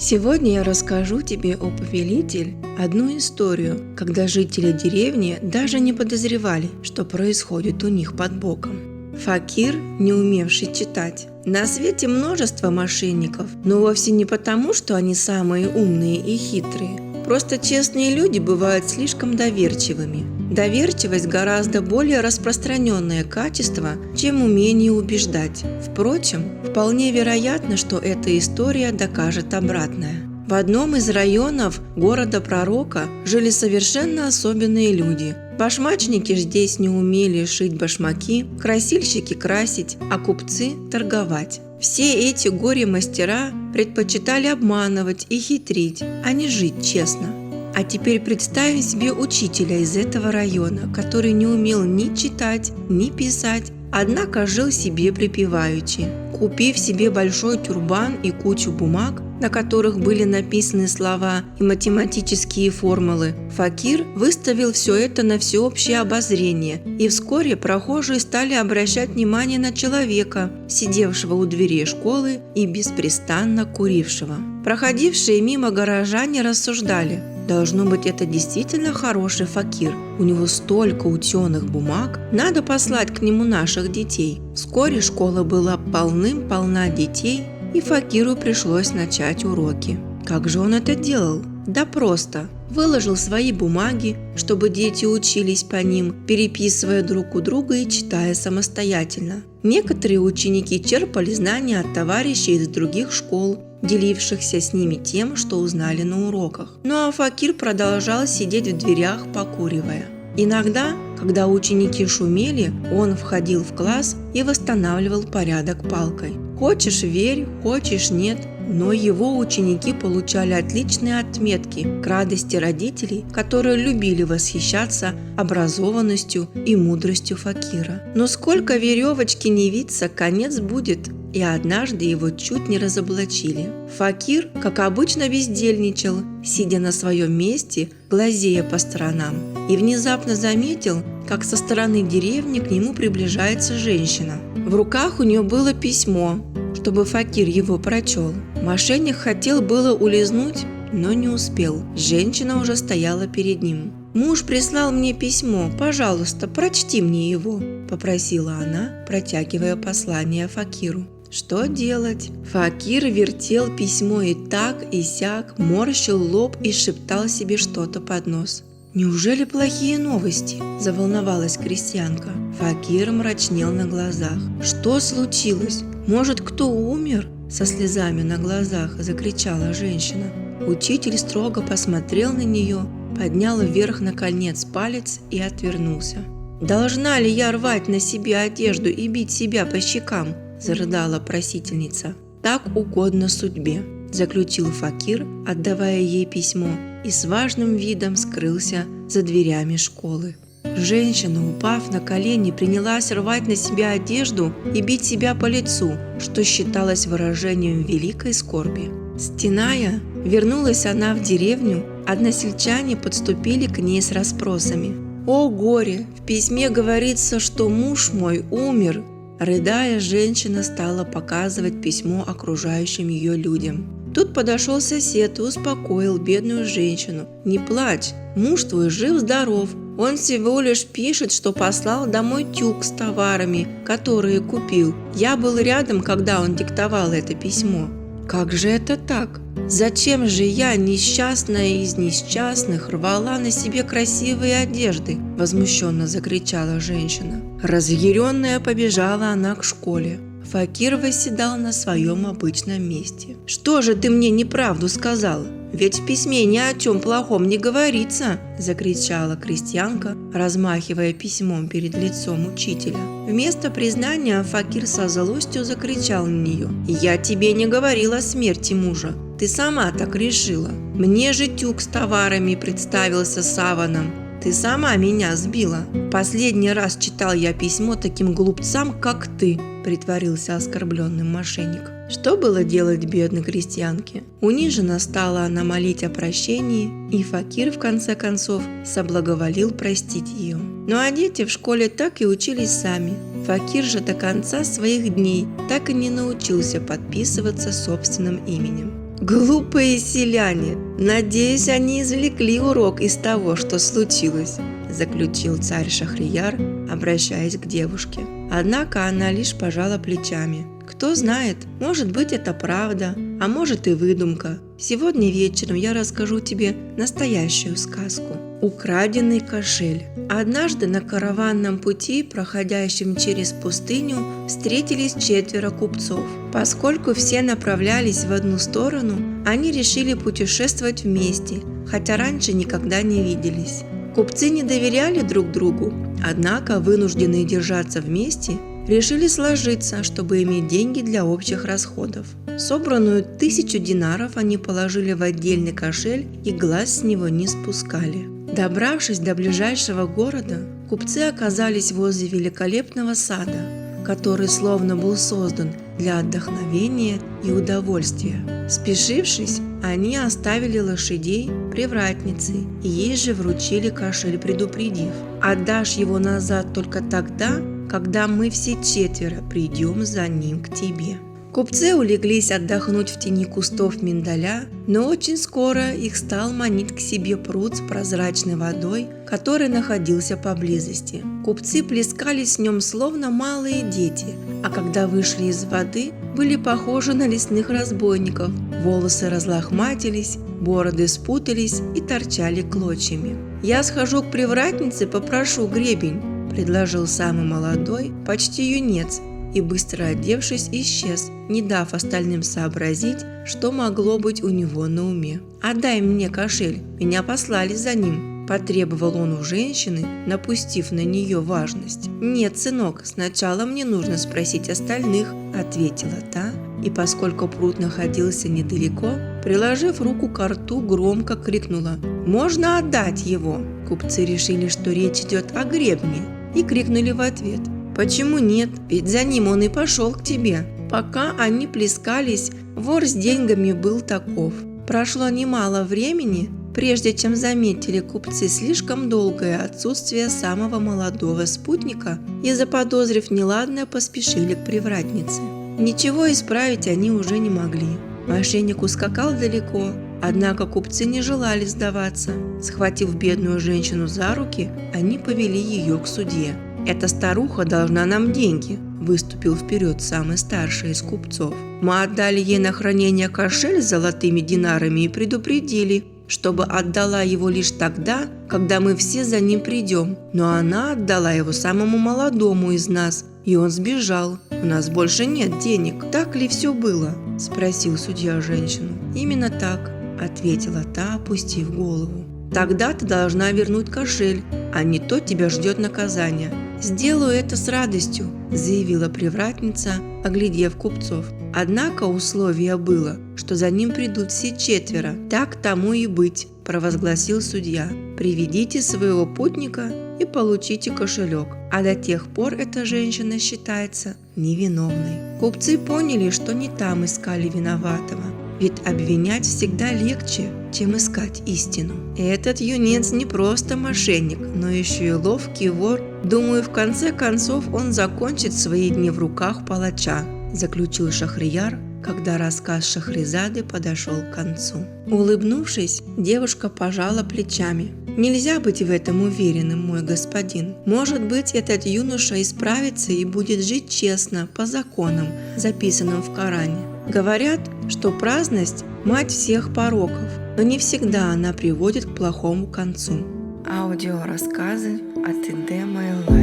Сегодня я расскажу тебе, о повелитель, одну историю, когда жители деревни даже не подозревали, что происходит у них под боком. Факир, не умевший читать. На свете множество мошенников, но вовсе не потому, что они самые умные и хитрые. Просто честные люди бывают слишком доверчивыми. Доверчивость гораздо более распространенное качество, чем умение убеждать. Впрочем, вполне вероятно, что эта история докажет обратное. В одном из районов города-пророка жили совершенно особенные люди. Башмачники здесь не умели шить башмаки, красильщики красить, а купцы торговать. Все эти горе-мастера предпочитали обманывать и хитрить, а не жить честно. А теперь представь себе учителя из этого района, который не умел ни читать, ни писать, однако жил себе припеваючи. Купив себе большой тюрбан и кучу бумаг, на которых были написаны слова и математические формулы, Факир выставил все это на всеобщее обозрение, и вскоре прохожие стали обращать внимание на человека, сидевшего у дверей школы и беспрестанно курившего. Проходившие мимо горожане рассуждали: должно быть, это действительно хороший факир, у него столько ученых бумаг, надо послать к нему наших детей. Вскоре школа была полным-полна детей, и факиру пришлось начать уроки. Как же он это делал? Да просто. Выложил свои бумаги, чтобы дети учились по ним, переписывая друг у друга и читая самостоятельно. Некоторые ученики черпали знания от товарищей из других школ, делившихся с ними тем, что узнали на уроках. Ну а факир продолжал сидеть в дверях, покуривая. Иногда, когда ученики шумели, он входил в класс и восстанавливал порядок палкой. Хочешь – верь, хочешь – нет, но его ученики получали отличные отметки к радости родителей, которые любили восхищаться образованностью и мудростью факира. Но сколько веревочки не виться, конец будет, и однажды его чуть не разоблачили. Факир, как обычно, бездельничал, сидя на своем месте, глазея по сторонам, и внезапно заметил, как со стороны деревни к нему приближается женщина. В руках у нее было письмо, чтобы факир его прочел. Мошенник хотел было улизнуть, но не успел. Женщина уже стояла перед ним. «Муж прислал мне письмо, пожалуйста, прочти мне его», – попросила она, протягивая послание факиру. Что делать? Факир вертел письмо и так, и сяк, морщил лоб и шептал себе что-то под нос. «Неужели плохие новости?» – заволновалась крестьянка. Факир мрачнел на глазах. «Что случилось? Может, кто умер?» – со слезами на глазах закричала женщина. Учитель строго посмотрел на нее, поднял вверх на конец палец и отвернулся. «Должна ли я рвать на себе одежду и бить себя по щекам?» – зарыдала просительница. «Так угодно судьбе», – заключил факир, отдавая ей письмо, и с важным видом скрылся за дверями школы. Женщина, упав на колени, принялась рвать на себя одежду и бить себя по лицу, что считалось выражением великой скорби. Стеная, вернулась она в деревню, односельчане подступили к ней с расспросами. «О горе! В письме говорится, что муж мой умер!» Рыдая, женщина стала показывать письмо окружающим ее людям. Тут подошел сосед и успокоил бедную женщину. «Не плачь, муж твой жив-здоров. Он всего лишь пишет, что послал домой тюк с товарами, которые купил. Я был рядом, когда он диктовал это письмо». «Как же это так? Зачем же я, несчастная из несчастных, рвала на себе красивые одежды?» – возмущенно закричала женщина. Разъяренная побежала она к школе. Факир восседал на своем обычном месте. «Что же ты мне неправду сказал? Ведь в письме ни о чем плохом не говорится!» – закричала крестьянка, размахивая письмом перед лицом учителя. Вместо признания факир со злостью закричал на нее: «Я тебе не говорила о смерти мужа, ты сама так решила. Мне же тюк с товарами представился саваном. Ты сама меня сбила. Последний раз читал я письмо таким глупцам, как ты», – притворился оскорбленным мошенник. Что было делать бедной крестьянке? Унижена стала она молить о прощении, и факир в конце концов соблаговолил простить ее. Ну а дети в школе так и учились сами. Факир же до конца своих дней так и не научился подписываться собственным именем. Глупые селяне! Надеюсь, они извлекли урок из того, что случилось, заключил царь Шахрияр, обращаясь к девушке. Однако она лишь пожала плечами. Кто знает, может быть, это правда, а может и выдумка. Сегодня вечером я расскажу тебе настоящую сказку. Украденный кошель. Однажды на караванном пути, проходящем через пустыню, встретились 4 купцов. Поскольку все направлялись в одну сторону, они решили путешествовать вместе, хотя раньше никогда не виделись. Купцы не доверяли друг другу, однако, вынужденные держаться вместе, решили сложиться, чтобы иметь деньги для общих расходов. Собранную 1000 динаров они положили в отдельный кошель и глаз с него не спускали. Добравшись до ближайшего города, купцы оказались возле великолепного сада, который словно был создан для отдохновения и удовольствия. Спешившись, они оставили лошадей привратнице и ей же вручили кошель, предупредив: «Отдашь его назад только тогда, когда мы все 4 придем за ним к тебе». Купцы улеглись отдохнуть в тени кустов миндаля, но очень скоро их стал манить к себе пруд с прозрачной водой, который находился поблизости. Купцы плескались в нем словно малые дети, а когда вышли из воды, были похожи на лесных разбойников. Волосы разлохматились, бороды спутались и торчали клочьями. «Я схожу к привратнице, попрошу гребень», – предложил самый молодой, почти юнец, и, быстро одевшись, исчез, не дав остальным сообразить, что могло быть у него на уме. «Отдай мне кошель, меня послали за ним», – потребовал он у женщины, напустив на нее важность. «Нет, сынок, сначала мне нужно спросить остальных», – ответила та, и поскольку пруд находился недалеко, приложив руку к рту, громко крикнула: «Можно отдать его?» Купцы решили, что речь идет о гребне, и крикнули в ответ: «Почему нет? Ведь за ним он и пошел к тебе». Пока они плескались, вор с деньгами был таков. Прошло немало времени, прежде чем заметили купцы слишком долгое отсутствие самого молодого спутника и, заподозрив неладное, поспешили к привратнице. Ничего исправить они уже не могли. Мошенник ускакал далеко, однако купцы не желали сдаваться. Схватив бедную женщину за руки, они повели ее к судье. «Эта старуха должна нам деньги», – выступил вперед самый старший из купцов. «Мы отдали ей на хранение кошель с золотыми динарами и предупредили, чтобы отдала его лишь тогда, когда мы все за ним придем. Но она отдала его самому молодому из нас, и он сбежал. У нас больше нет денег. Так ли все было?» – спросил судья женщину. «Именно так», – ответила та, опустив голову. «Тогда ты должна вернуть кошель, а не то тебя ждет наказание». «Сделаю это с радостью», – заявила привратница, оглядев купцов. Однако условие было, что за ним придут все 4. «Так тому и быть», – провозгласил судья. «Приведите своего путника и получите кошелек, а до тех пор эта женщина считается невиновной». Купцы поняли, что не там искали виноватого, ведь обвинять всегда легче, чем искать истину. Этот юнец не просто мошенник, но еще и ловкий вор. Думаю, в конце концов он закончит свои дни в руках палача, заключил Шахрияр, когда рассказ Шахрезады подошел к концу. Улыбнувшись, девушка пожала плечами. «Нельзя быть в этом уверенным, мой господин. Может быть, этот юноша исправится и будет жить честно, по законам, записанным в Коране. Говорят, что праздность – мать всех пороков, но не всегда она приводит к плохому концу». Аудиорассказы от Иде My Life.